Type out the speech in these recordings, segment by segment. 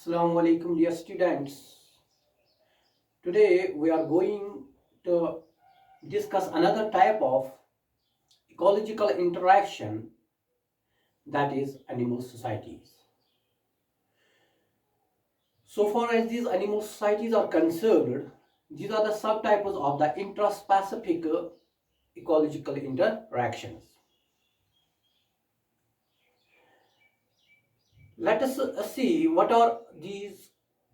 Assalamu alaikum, dear students. Today we are going to discuss another type of ecological interaction, that is animal societies. So far as these animal societies are concerned, these are the subtypes of the intraspecific ecological interactions. Let us see what are these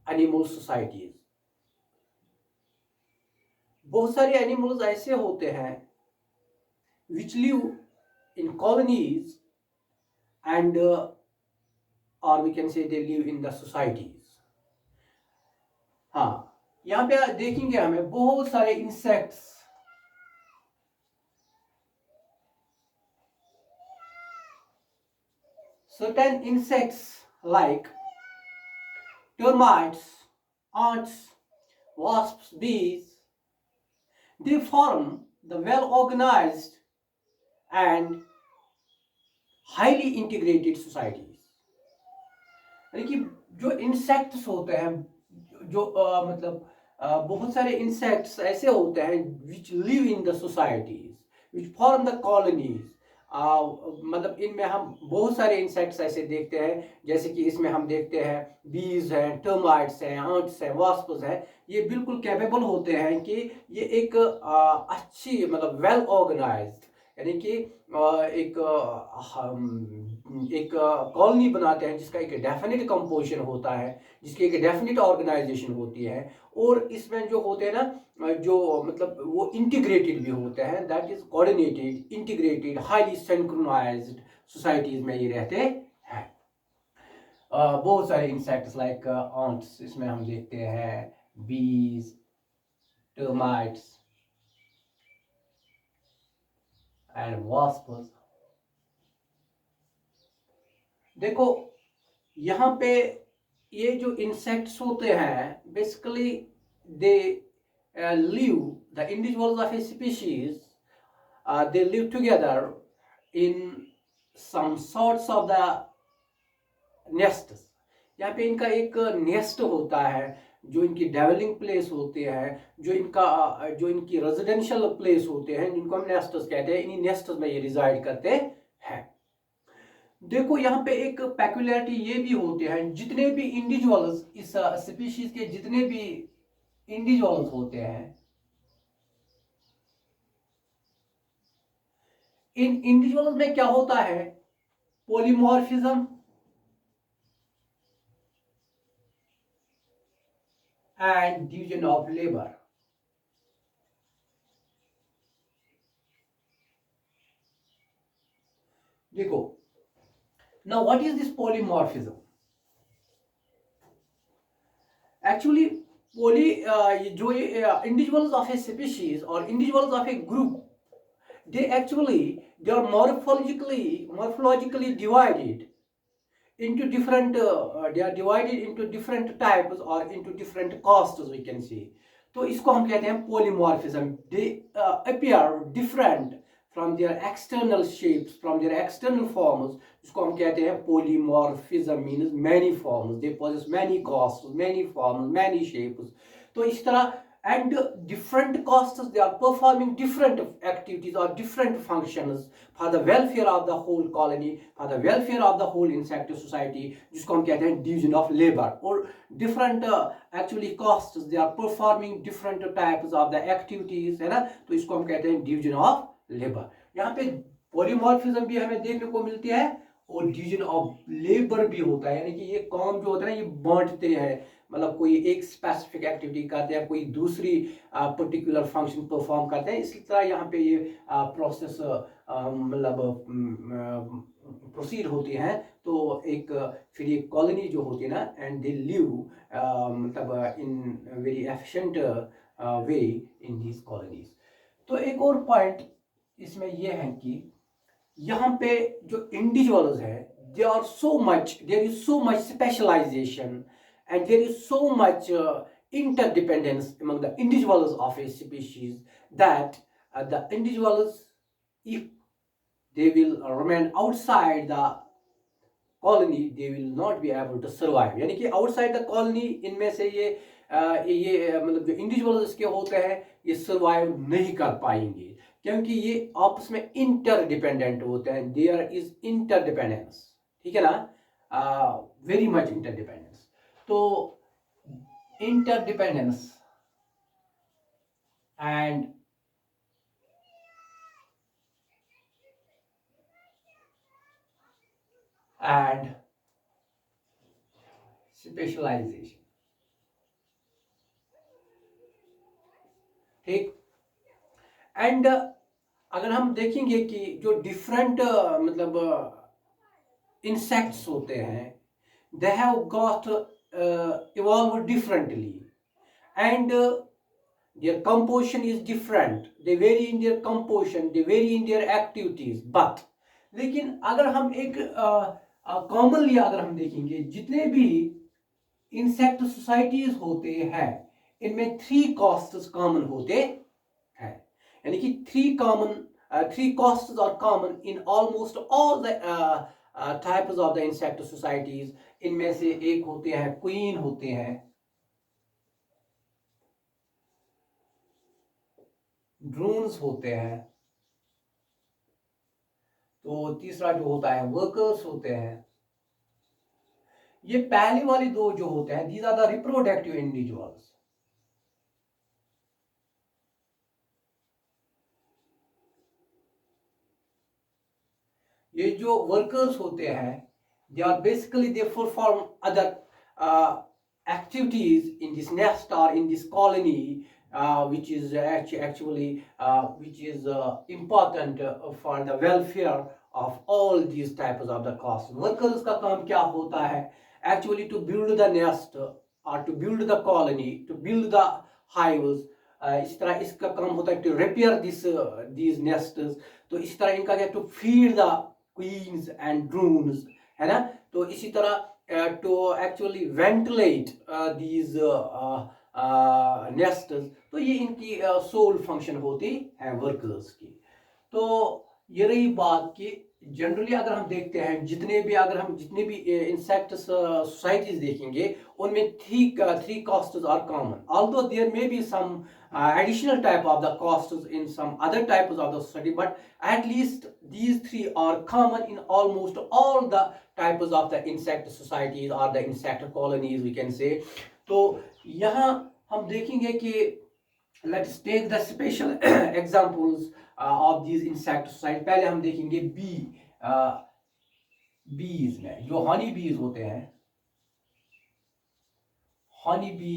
animal societies. बहुत सारे animals ऐसे होते हैं which live in colonies and or we can say they live in the societies. हाँ, यहाँ पे देखेंगे हमें बहुत सारे insects, certain insects like termites, ants, wasps, bees, they form the well organized and highly integrated societies. यानी कि जो इंसेक्ट्स होते हैं, जो मतलब बहुत सारे इंसेक्ट्स ऐसे होते हैं which live in the societies, which form the colonies. मतलब इनमें हम बहुत सारे इंसेक्ट्स ऐसे देखते हैं, जैसे कि इसमें हम देखते हैं बीज हैं, टर्माइट्स हैं, आंट्स हैं, वास्प्स हैं। ये बिल्कुल कैपेबल होते हैं कि ये एक अच्छी मतलब वेल ऑर्गेनाइज्ड, यानी कि एक कॉलोनी बनाते हैं जिसका एक डेफिनेट कंपोजिशन होता है, जिसकी एक डेफिनेट ऑर्गेनाइजेशन होती है, और इसमें जो होते हैं ना, जो मतलब वो इंटीग्रेटेड भी होते हैं, that is coordinated, integrated, highly synchronised societies में ये रहते हैं। बहुत सारे इंसेक्ट्स लाइक ऑन्ट्स इसमें हम देखते हैं, बीज, टर्माइट्स एंड वास्प्स। देखो यहाँ पे ये जो इंसेक्ट्स होते हैं basically they live, the individuals of a species they live together in some sorts of the nests. यहाँ पे इनका एक नेस्ट होता है, जो इनकी डेवलिंग प्लेस होते हैं, जो इनकी रेजिडेंशियल प्लेस होते हैं, जिनको हम नेस्ट्स कहते हैं। इन्हीं नेस्ट्स में ये रिजाइड करते हैं। देखो यहाँ पे एक पेक्युलरिटी ये भी होते हैं, जितने भी इंडिविजुअल्स इस स्पीशीज के, जितने भी इंडिविजुअल्स होते हैं, इन इंडिविजुअल्स में क्या होता है, polymorphism and division of labour. देखो, now what is this polymorphism? Actually जो individuals of a species or individuals of a group, they are morphologically divided into different they are divided into different types or into different castes, we can say. तो इसको हम कहते हैं polymorphism. They appear different from their external shapes, from their external forms, जिसको हम कहते हैं polymorphism, means many forms. They possess many castes, many forms, many shapes. तो इस तरह, and different castes, they are performing different activities or different functions for the welfare of the whole colony, for the welfare of the whole insect society, जिसको हम कहते हैं division of labor. और different actually castes, they are performing different types of the activities, है ना, तो इसको हम कहते हैं division of लेबर। यहाँ पे पॉलीमॉर्फिज्म भी हमें देखने को मिलती है और डिवीजन ऑफ लेबर भी होता है, यानी कि ये काम जो होता है ना, ये बांटते हैं, मतलब कोई एक स्पेसिफिक एक्टिविटी करते हैं, कोई दूसरी पर्टिकुलर फंक्शन परफॉर्म करते हैं। इसी तरह यहाँ पे ये प्रोसेस मतलब प्रोसीड होती हैं। तो एक फिर ये कॉलोनी जो होती है ना, एंड दे लिव मतलब in very efficient way in these colonies. तो एक और पॉइंट इसमें यह है कि यहाँ पे जो इंडिविजुअल्स है, there is so much specialisation and there is so much interdependence among the individuals of a species that the individuals, if they will remain outside the colony they will not be able to survive, यानी कि outside the colony इनमें से ये मतलब जो individuals इसके होते हैं ये सर्वाइव नहीं कर पाएंगे, क्योंकि ये आपस में इंटरडिपेंडेंट होते हैं, देयर इज इंटरडिपेंडेंस, ठीक है ना, वेरी मच इंटरडिपेंडेंस। तो इंटरडिपेंडेंस एंड स्पेशलाइजेशन, ठीक। एंड अगर हम देखेंगे कि जो डिफरेंट मतलब इंसेक्ट्स होते हैं, they have got evolve differently and their composition is different, they vary in their composition, they vary in their activities, but लेकिन अगर हम एक कॉमनली अगर हम देखेंगे जितने भी इंसेक्ट सोसाइटीज होते हैं इनमें 3 कॉस्ट्स कॉमन होते हैं, यानी कि 3 castes are common in almost all the types of the insect societies. इनमें से एक होते हैं क्वीन होते हैं, ड्रोन्स होते हैं, तो तीसरा जो होता है वर्कर्स होते हैं। ये पहले वाली 2 जो होते हैं these are the reproductive individuals. ये जो वर्कर्स होते हैं they are basically they perform other activities in this nest or in this colony which is actually which is important for the welfare of all these types of the costs. Workers का काम क्या होता है? Actually to build the nest or to build the colony, to build the hives. इस तरह इसका काम होता है to repair these nests. तो इस तरह इनका क्या to feed the queens and drones, है ना? तो इसी तरह to actually ventilate these nests, तो ये इनकी सोल फंक्शन होती है वर्कर्स की। तो ये रही बात कि जनरली अगर हम देखते हैं जितने भी इंसेक्ट सोसाइटीज देखेंगे उनमें 3 castes are common, although there may be some additional type of the costs in some other types of the society, but at least these 3 are common in almost all the types of the insect societies or the insect colonies we can say. तो यहाँ हम देखेंगे कि let's take the special examples of these insect society. पहले हम देखेंगे बीज में जो हनी बीज होते हैं, हनी बी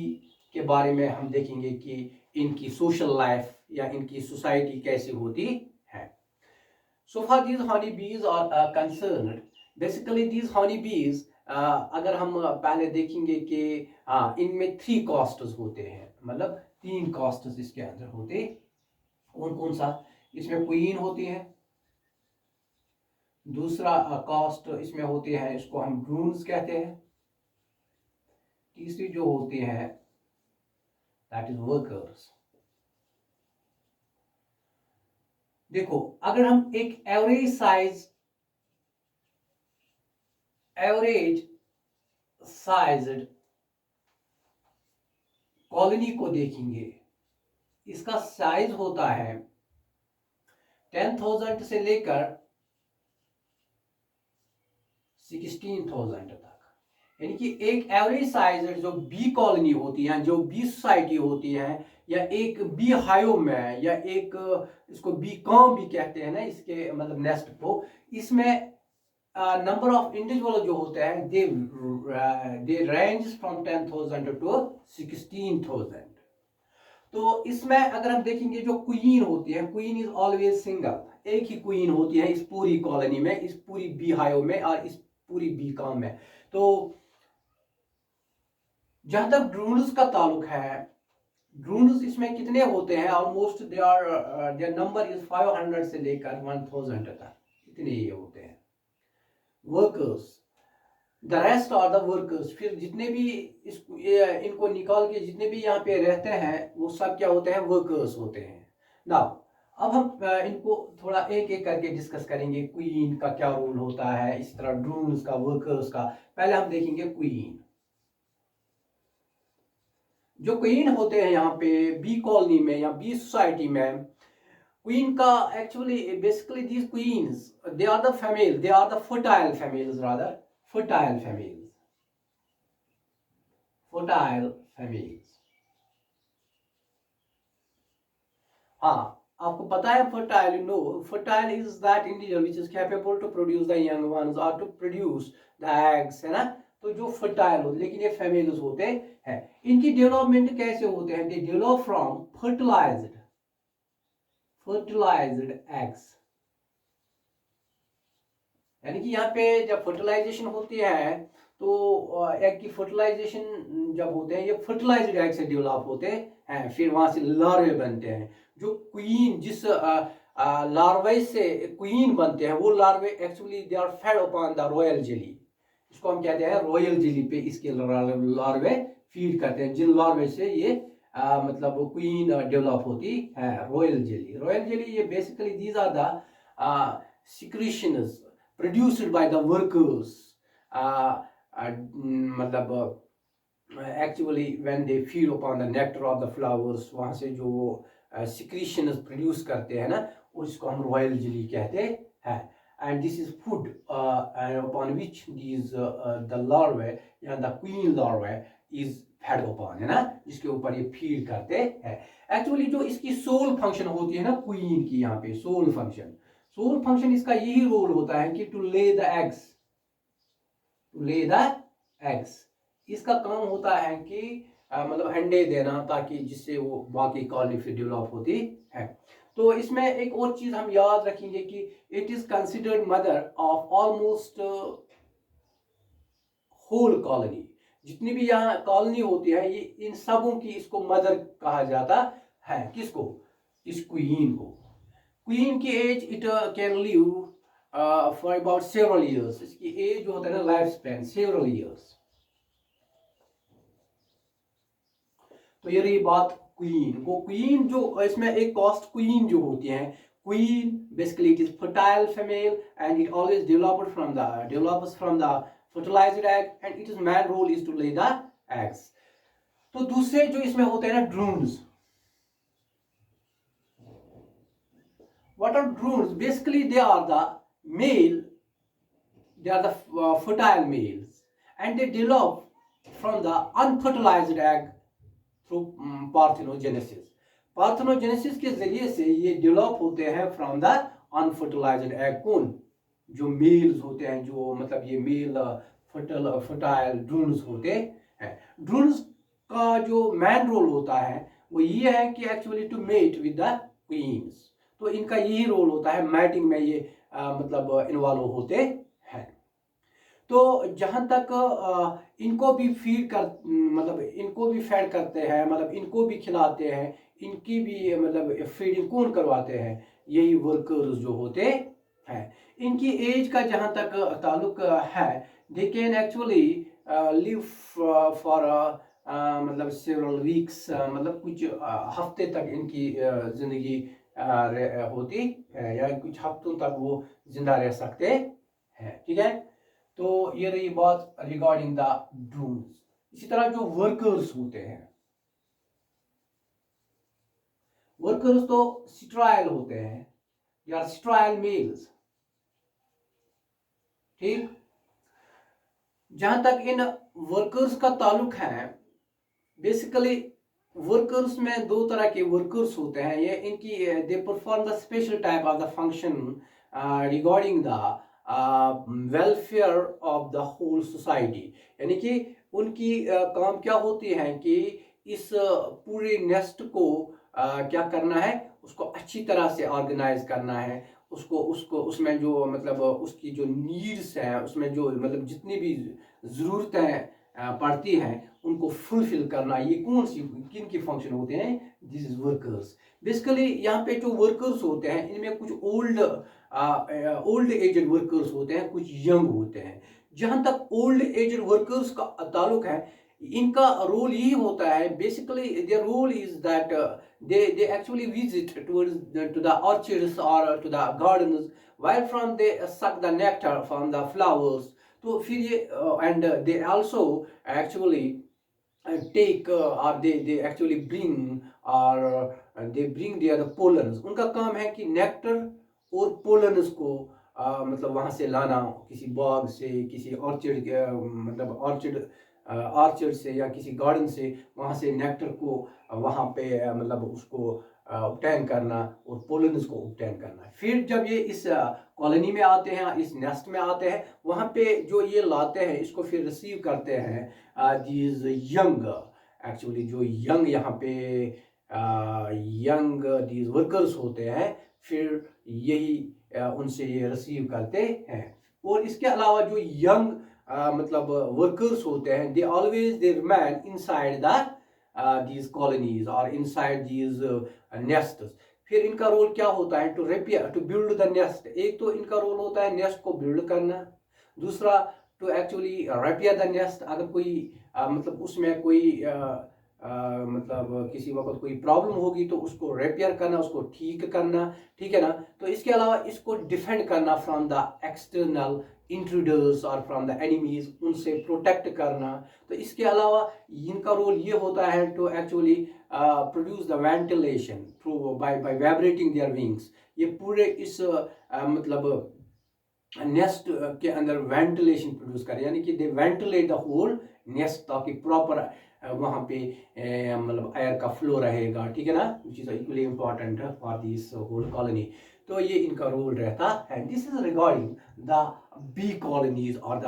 के बारे में हम देखेंगे कि इनकी सोशल लाइफ या इनकी सोसाइटी कैसी होती है। So far these honey bees are concerned, basically these honey bees अगर हम पहले देखेंगे कि इनमें 3 कॉस्ट्स होते हैं, मतलब 3 कॉस्ट्स इसके अंदर होते। कौन कौन सा? इसमें क्वीन होती है, दूसरा कॉस्ट इसमें होती है इसको हम ड्रोन्स कहते हैं, तीसरी जो होती है दैट इज वर्कर्स। देखो अगर हम एक एवरेज साइज्ड कॉलोनी को देखेंगे, इसका साइज होता है 10,000 से लेकर 16,000 तक, यानी कि एक एवरेज साइज जो बी कॉलोनी होती है, जो बी सोसाइटी होती है, या एक बी हाइव में, या एक इसको बी कॉम भी कहते हैं ना इसके मतलब नेस्ट को, इसमें नंबर ऑफ इंडिविजुअल जो होते हैं दे रेंज फ्रॉम 10,000 टू 16,000। तो इसमें अगर हम देखेंगे जो क्वीन होती है, क्वीन इज ऑलवेज सिंगल, एक ही क्वीन होती है इस पूरी कॉलोनी में, इस पूरी बी हाइव में और इस पूरी बी कॉम में। तो जहां तक ड्रोन्स का ताल्लुक है, ड्रोन्स इसमें कितने होते हैं? ऑलमोस्ट देयर नंबर इज 500 से लेकर 1000 तक, इतने ये होते हैं। Workers, the rest are the workers, फिर जितने भी इनको निकाल के जितने भी यहाँ पे रहते हैं वो सब क्या होते हैं? वर्कर्स होते हैं। नाउ अब हम इनको थोड़ा एक एक करके डिस्कस करेंगे। क्वीन का क्या रोल होता है, इस तरह ड्रोन्स का, वर्कर्स का। पहले हम देखेंगे क्वीन। जो क्वीन होते हैं यहाँ पे बी कॉलोनी में या बी सोसाइटी में, क्वीन का actually basically these queens they are the female, they are the fertile females, rather fertile females, fertile females. हाँ, आपको पता है fertile, you know fertile is that individual which is capable to produce the young ones और to produce the eggs, है ना। तो जो fertile होते, लेकिन ये फीमेल्स होते हैं। इनकी डेवलपमेंट कैसे होते हैं? They develop from fertilised fertilised eggs. यानी कि यहाँ पे जब फर्टिलाइजेशन होती है तो एग की फर्टिलाइजेशन जब होते हैं, ये फर्टिलाइज्ड एग से डेवलप होते हैं, फिर वहां से लार्वे बनते हैं। जो क्वीन, जिस लार्वे से क्वीन बनते हैं, वो larvae actually they are fed upon the royal jelly. इसको हम कहते हैं रॉयल जेली पे इसके लार्वे फीड करते हैं, जिन लार्वे से ये मतलब क्वीन डेवलप होती है। रॉयल जेली, रॉयल जेली, ये basically these are the secretions produced by the workers, मतलब actually when they feed upon the nectar of the flowers, वहाँ से जो सिक्रीशंस प्रोड्यूस करते हैं ना, उसको हम रॉयल जेली कहते हैं। And this is food upon which these the larvae या the queen larvae is fed upon, है ना, जिसके ऊपर ये फीड करते हैं। एक्चुअली जो इसकी सोल फंक्शन होती है ना क्वीन की, यहाँ पे सोल फंक्शन, सोल फंक्शन इसका यही रोल होता है कि to lay the eggs, to lay the eggs. इसका काम होता है कि मतलब अंडे देना, ताकि जिससे वो बाकी कॉलोनी फिर डेवलप होती है। तो इसमें एक और चीज हम याद रखेंगे कि it is considered mother of almost whole colony. जितनी भी यहाँ कॉलोनी होती है, ये इन सबों की इसको मदर कहा जाता है। किसको? इस क्वीन को। क्वीन की age it can live for about several years. इसकी एज जो होता है ना, लाइफ स्पैन सेवरल ईयर्स। तो ये रही बात क्वीन को। क्वीन जो इसमें एक कॉस्ट क्वीन जो होती है, queen basically it is fertile female and it always develops from the fertilised egg and it is main role is to lay the eggs. तो दूसरे जो इसमें होते हैं ना drones, what are drones? Basically they are the male, they are the fertile males, and they develop from the unfertilized egg through parthenogenesis. Parthenogenesis के जरिए से ये डेवलप होते हैं फ्रॉम द अनफर्टिलाइज्ड एग। कौन? जो मेल्स होते हैं, जो मतलब ये मेल फर्टाइल ड्रोन्स होते हैं। ड्रोन्स का जो मैन रोल होता है वो ये है कि actually to mate with the queens. तो इनका यही रोल होता है, मैटिंग में ये मतलब इन्वॉल्व होते हैं। तो जहां तक इनको भी फीड कर, मतलब इनको भी फीड करते हैं, मतलब इनको भी खिलाते हैं, इनकी भी मतलब फीडिंग कौन करवाते हैं? यही वर्कर्स जो होते हैं। इनकी एज का जहां तक ताल्लुक है, they can actually live for मतलब सेवरल वीक्स, मतलब कुछ हफ्ते तक इनकी जिंदगी होती है, या कुछ हफ्तों तक वो जिंदा रह सकते हैं। ठीक है, तो ये रही बात रिगार्डिंग द ड्रोन्स। इसी तरह जो वर्कर्स होते हैं, वर्कर्स तो स्ट्राइल होते हैं या स्ट्राइल मेल्स। ठीक, जहां तक इन वर्कर्स का ताल्लुक है, बेसिकली वर्कर्स में दो तरह के वर्कर्स होते हैं। ये इनकी they perform the special type of the function regarding the welfare of the whole society. यानी कि उनकी काम क्या होती है कि इस पूरे नेस्ट को क्या करना है, उसको अच्छी तरह से ऑर्गेनाइज करना है, उसको उसको उसमें जो मतलब उसकी जो नीड्स हैं, उसमें जो मतलब जितनी भी ज़रूरतें पड़ती हैं, उनको फुलफिल करना। ये कौन सी किन के फंक्शन होते हैं? This is workers. बेसिकली यहाँ पे जो वर्कर्स होते हैं, इनमें कुछ ओल्ड एजेड वर्कर्स होते हैं, कुछ यंग होते हैं। जहां तक ओल्ड एजेड वर्कर्स का ताल्लुक है, इनका रोल यही होता है basically their role is that they actually visit towards to the orchards or to the gardens while from they suck the nectar from the flowers. तो फिर ये and they also actually take or they actually bring or they bring their pollens. उनका काम है कि nectar और pollens को मतलब वहाँ से लाना, किसी बाग से, किसी ऑर्चिड मतलब ऑर्चिड से या किसी गार्डन से, वहाँ से नेक्टर को वहाँ पे मतलब उसको ऑब्टेन करना और पोलन्स को ऑब्टेन करना। फिर जब ये इस कॉलोनी में आते हैं, इस नेस्ट में आते हैं, वहाँ पे जो ये लाते हैं इसको फिर रिसीव करते हैं दीज यंग, एक्चुअली जो यंग यहाँ पे यंग दीज वर्कर्स होते हैं, फिर यही उनसे ये रिसीव करते हैं। और इसके अलावा जो यंग मतलब वर्कर्स होते हैं, they always they remain inside the these colonies और इनसाइड दीज नेस्ट्स। फिर इनका रोल क्या होता है? To repair, to build the nest. एक तो इनका रोल होता है नेस्ट को बिल्ड करना, दूसरा to actually repair the nest. अगर कोई मतलब उसमें कोई मतलब किसी वक्त कोई प्रॉब्लम होगी तो उसको रिपेयर करना, उसको ठीक करना, ठीक है ना। तो इसके अलावा इसको डिफेंड करना फ्रॉम द एक्सटर्नल इंट्रूडर्स और फ्रॉम द एनिमीज, उनसे प्रोटेक्ट करना। तो इसके अलावा इनका रोल ये होता है to actually produce the ventilation through by vibrating their wings. ये पूरे इस मतलब नेस्ट के अंदर वेंटिलेशन प्रोड्यूस करें, यानी कि दे वेंटिलेट द होल नेस्ट, ताकि प्रॉपर वहाँ पे मतलब एयर का फ्लो रहेगा, ठीक है ना, which is equally important for this whole colony. तो ये इनका रोल रहता है। This is regarding the bee colonies और द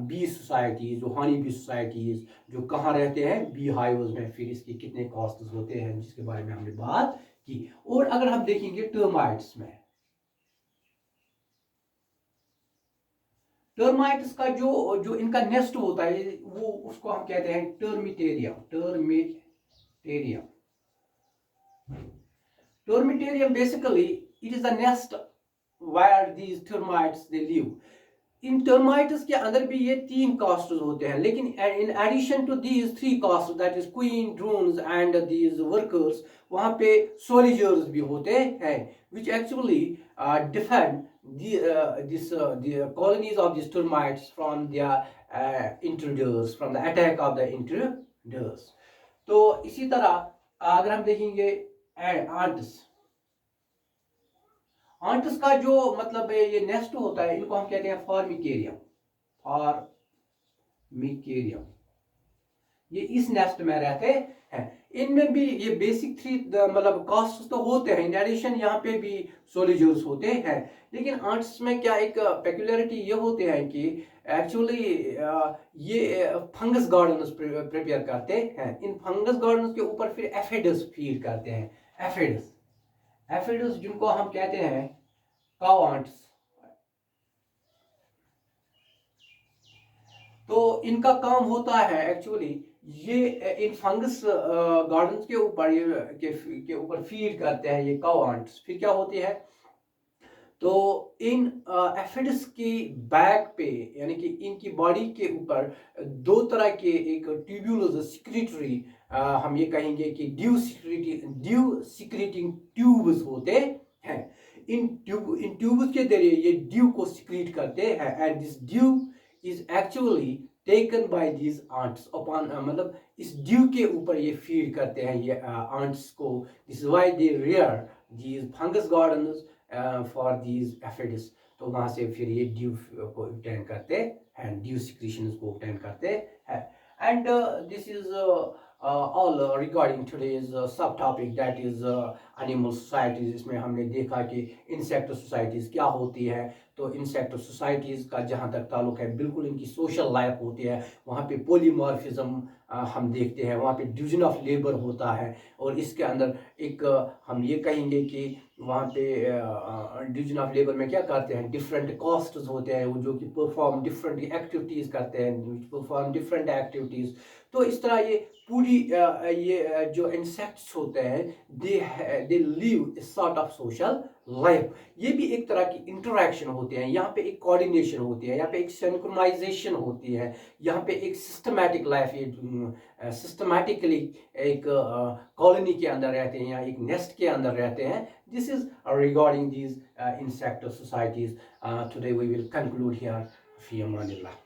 बी सोसाइटीज, जो हनी बी सोसाइटीज जो कहाँ रहते हैं, बी हाइव्स में। फिर इसके कितने कॉस्ट होते हैं जिसके बारे में हमने बात की। और अगर हम देखेंगे टर्माइट्स में, टर्माइट्स का जो जो इनका नेस्ट होता है वो उसको हम कहते हैं termitarium. Termitarium basically it is the nest where these termites they live. इन टर्माइट्स के अंदर भी ये 3 कास्ट होते हैं, लेकिन in addition to these 3 caste, that is queen, drones and these workers, वहां पे सोल्जर्स भी होते हैं which actually defend the colonies of these termites from their intruders, from the attack of the intruders. तो इसी तरह अगर हम देखेंगे आंट्स का जो मतलब ये नेस्ट होता है, इनको हम कहते हैं फॉर्मिकेरियम। ये इस नेस्ट में रहते हैं। इनमें भी ये बेसिक 3 मतलब कास्ट तो होते हैं, इन एडिशन यहाँ पे भी सोल्जर्स होते हैं। लेकिन आंट्स में क्या एक पेक्युलरिटी ये होते हैं कि एक्चुअली ये फंगस गार्डन्स प्रिपेयर करते हैं। इन फंगस गार्डन्स के ऊपर फिर एफिड्स फीड करते हैं। एफिड्स जिनको हम कहते हैं काउ आंट्स। तो इनका काम होता है एक्चुअली ये इन फंगस गार्डन्स के ऊपर के ऊपर फीड करते हैं ये काउ आंट्स। फिर क्या होती है, तो इन एफिड्स की बैक पे, यानी कि इनकी बॉडी के ऊपर 2 तरह के एक ट्यूब्यूल्स सिक्रीटरी, हम ये कहेंगे कि ड्यू सिक्रीटिंग ट्यूब्स होते हैं। इन ट्यूब्स के जरिए ये ड्यू को सिक्रीट करते हैं and this dew is actually taken by these ants upon, मतलब इस ड्यू के ऊपर ये फीड करते हैं ये आंट्स को। This why they rear these fungus gardens for these aphids. तो वहां से फिर ये ड्यू को ऑब्टेन करते हैं, ड्यू सिक्रीशंस को ऑब्टेन करते हैं। And this is all regarding today's subtopic, that is animal societies। इसमें हमने देखा कि इंसेक्ट सोसाइटीज़ क्या होती है। तो इंसेक्ट सोसाइटीज़ का जहाँ तक ताल्लुक है, बिल्कुल इनकी सोशल लाइफ होती है। वहाँ पे पोलीमॉर्फिज्म हम देखते हैं, वहाँ पे डिवीजन ऑफ लेबर होता है। और इसके अंदर एक हम ये कहेंगे कि वहाँ पे डिवीजन ऑफ लेबर में क्या करते हैं, डिफरेंट कास्ट्स होते हैं वो जो कि परफॉर्म डिफरेंट एक्टिविटीज़ करते हैं, परफॉर्म डिफरेंट एक्टिविटीज़। तो इस तरह ये पूरी ये जो इंसेक्ट्स होते हैं they live sort of social life, ये भी एक तरह की इंटरेक्शन होती है। यहाँ पे एक कोऑर्डिनेशन होती है, यहाँ पे एक सिंक्रोनाइजेशन होती है, यहाँ पे एक सिस्टमैटिक लाइफ, ये सिस्टमैटिकली एक कॉलोनी के अंदर रहते हैं या एक नेस्ट के अंदर रहते हैं। This is regarding these insect societies. Today we will conclude here. फी अमानिल्लाह।